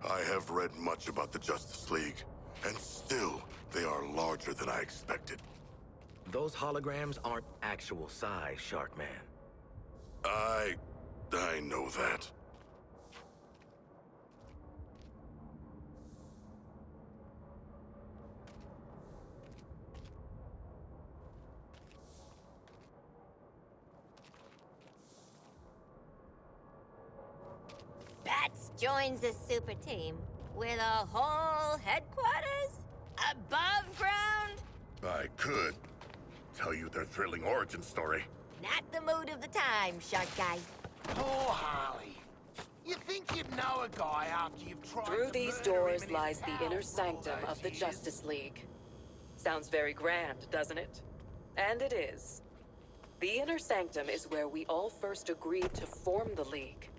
I have read much about the Justice League, and still, they are larger than I expected. Those holograms aren't actual size, Sharkman. I know that. Bats joins the super team with a whole headquarters above ground. I could tell you their thrilling origin story. Not the mood of the time, Shark Guy. Poor Harley. You think you'd know a guy after you've tried Through to these murder him doors in his lies the house inner for all sanctum those of the years? Justice League. Sounds very grand, doesn't it? And it is. The inner sanctum is where we all first agreed to form the League.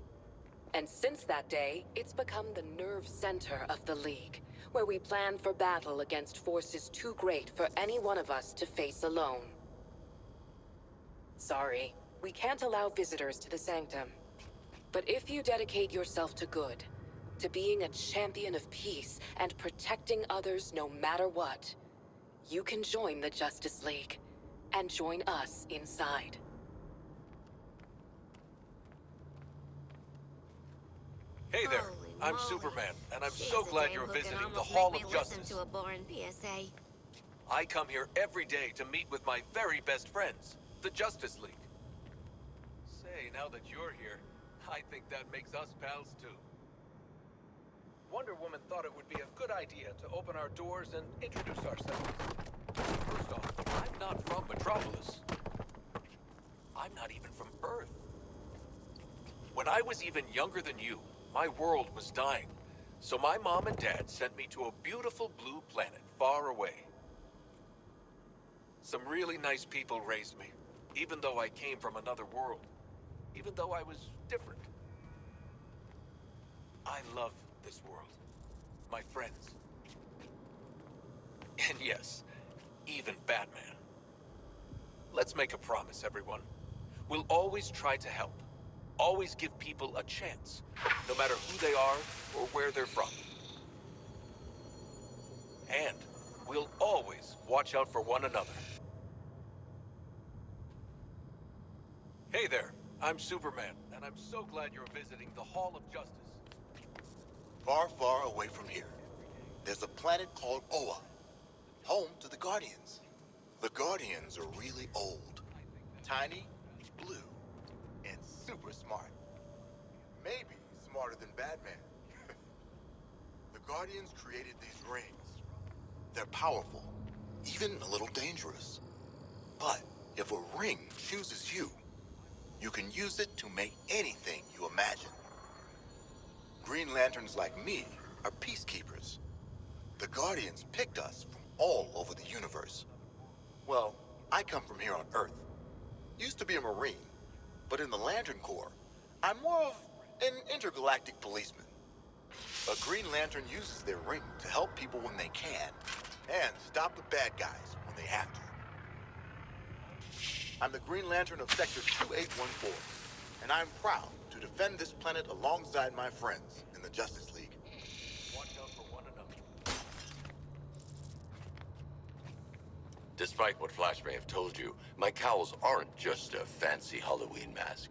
And since that day, it's become the nerve center of the League, where we plan for battle against forces too great for any one of us to face alone. Sorry, we can't allow visitors to the sanctum. But if you dedicate yourself to good, to being a champion of peace and protecting others no matter what, you can join the Justice League and join us inside. Hey there, Holy I'm moly. Superman, and I'm She's so a glad dame you're who can visiting the almost Hall make of me listen Justice. to a boring PSA. I come here every day to meet with my very best friends, the Justice League. Say, now that you're here, I think that makes us pals too. Wonder Woman thought it would be a good idea to open our doors and introduce ourselves. First off, I'm not from Metropolis. I'm not even from Earth. When I was even younger than you, my world was dying. So my mom and dad sent me to a beautiful blue planet far away. Some really nice people raised me, even though I came from another world. Even though I was different. I love this world. My friends. And yes, even Batman. Let's make a promise, everyone. We'll always try to help. Always give people a chance, no matter who they are or where they're from. And we'll always watch out for one another. Hey there, I'm Superman, and I'm so glad you're visiting the Hall of Justice. Far, far away from here, there's a planet called Oa, home to the Guardians. The Guardians are really old, tiny, blue, and super smart. Maybe smarter than Batman. The Guardians created these rings. They're powerful, even a little dangerous. But if a ring chooses you, you can use it to make anything you imagine. Green Lanterns like me are peacekeepers. The Guardians picked us from all over the universe. Well, I come from here on Earth. Used to be a Marine, but in the Lantern Corps, I'm more of an intergalactic policeman. A Green Lantern uses their ring to help people when they can, and stop the bad guys when they have to. I'm the Green Lantern of Sector 2814, and I'm proud to defend this planet alongside my friends in the Justice League. Watch out for one another. Despite what Flash may have told you, my cowls aren't just a fancy Halloween mask.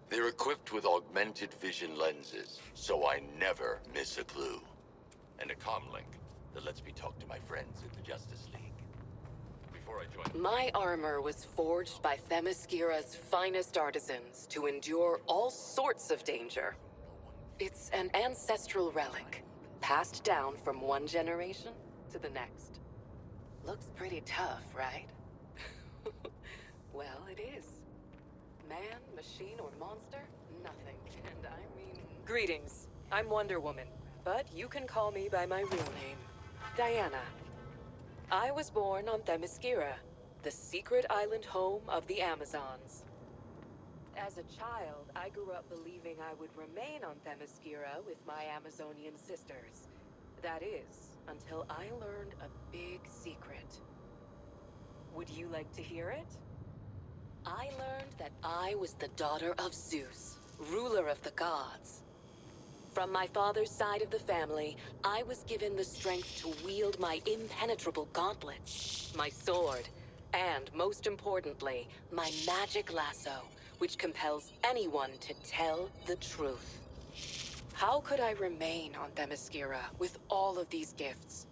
They're equipped with augmented vision lenses, so I never miss a clue. And a comlink that lets me talk to my friends in the Justice League. Before I joined... My armor was forged by Themyscira's finest artisans to endure all sorts of danger. It's an ancestral relic, passed down from one generation to the next. Looks pretty tough, right? Well, it is. Man, machine, or monster? Nothing. And I mean... Greetings. I'm Wonder Woman, but you can call me by my real name, Diana. I was born on Themyscira, the secret island home of the Amazons. As a child, I grew up believing I would remain on Themyscira with my Amazonian sisters. That is, until I learned a big secret. Would you like to hear it? I learned that I was the daughter of Zeus, ruler of the gods. From my father's side of the family, I was given the strength to wield my impenetrable gauntlets, my sword, and most importantly, my magic lasso, which compels anyone to tell the truth. How could I remain on Themyscira with all of these gifts?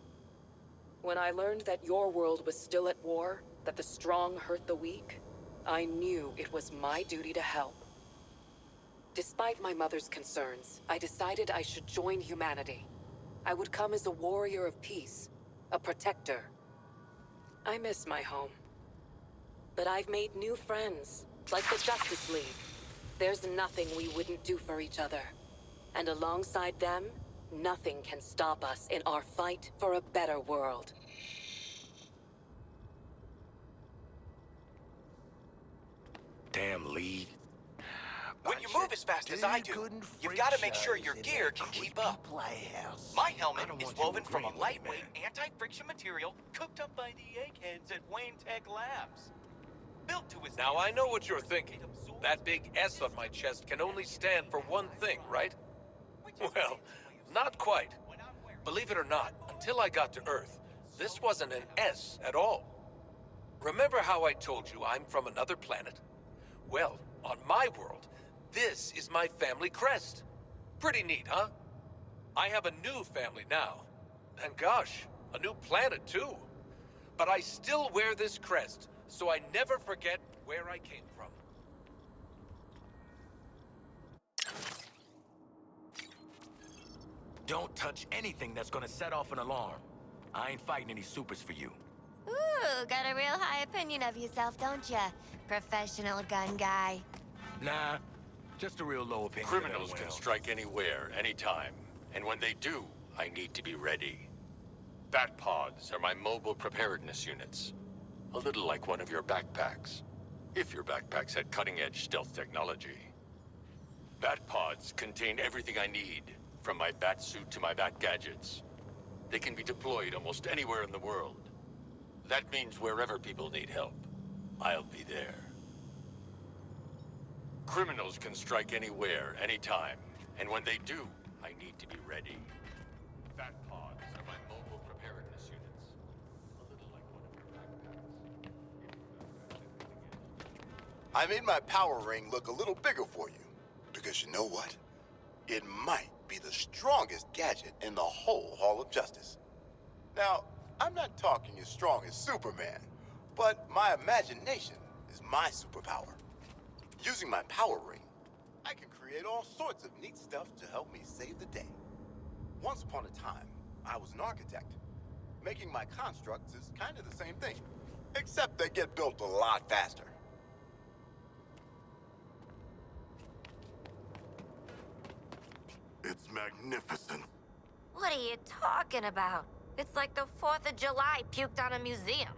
When I learned that your world was still at war, that the strong hurt the weak, I knew it was my duty to help. Despite my mother's concerns, I decided I should join humanity. I would come as a warrior of peace, a protector. I miss my home. But I've made new friends, like the Justice League. There's nothing we wouldn't do for each other. And alongside them, nothing can stop us in our fight for a better world. Damn League. When you move as fast as I do, you've got to make sure your gear can keep up. My helmet is woven from a lightweight, anti-friction material cooked up by the eggheads at Wayne Tech Labs. Built to withstand... Now I know what you're thinking. That big S on my chest can only stand for one thing, right? Well, not quite. Believe it or not, until I got to Earth, this wasn't an S at all. Remember how I told you I'm from another planet? Well, on my world, this is my family crest. Pretty neat, huh? I have a new family now. And gosh, a new planet too. But I still wear this crest, so I never forget where I came from. Don't touch anything that's gonna set off an alarm. I ain't fighting any supers for you. Ooh, got a real high opinion of yourself, don't ya? Professional gun guy. Nah, just a real low opinion. Criminals of can LOL. strike anywhere, anytime. And when they do, I need to be ready. Bat pods are my mobile preparedness units. A little like one of your backpacks. If your backpacks had cutting-edge stealth technology. Bat pods contain everything I need, from my bat suit to my bat gadgets. They can be deployed almost anywhere in the world. That means wherever people need help, I'll be there. Criminals can strike anywhere, anytime. And when they do, I need to be ready. Bat pods are my mobile preparedness units. A little like one of your backpacks. I made my power ring look a little bigger for you. Because you know what? It might be the strongest gadget in the whole Hall of Justice. Now, I'm not talking as strong as Superman, but my imagination is my superpower. Using my power ring, I can create all sorts of neat stuff to help me save the day. Once upon a time, I was an architect. Making my constructs is kind of the same thing, except they get built a lot faster. It's magnificent. What are you talking about? It's like the 4th of July puked on a museum.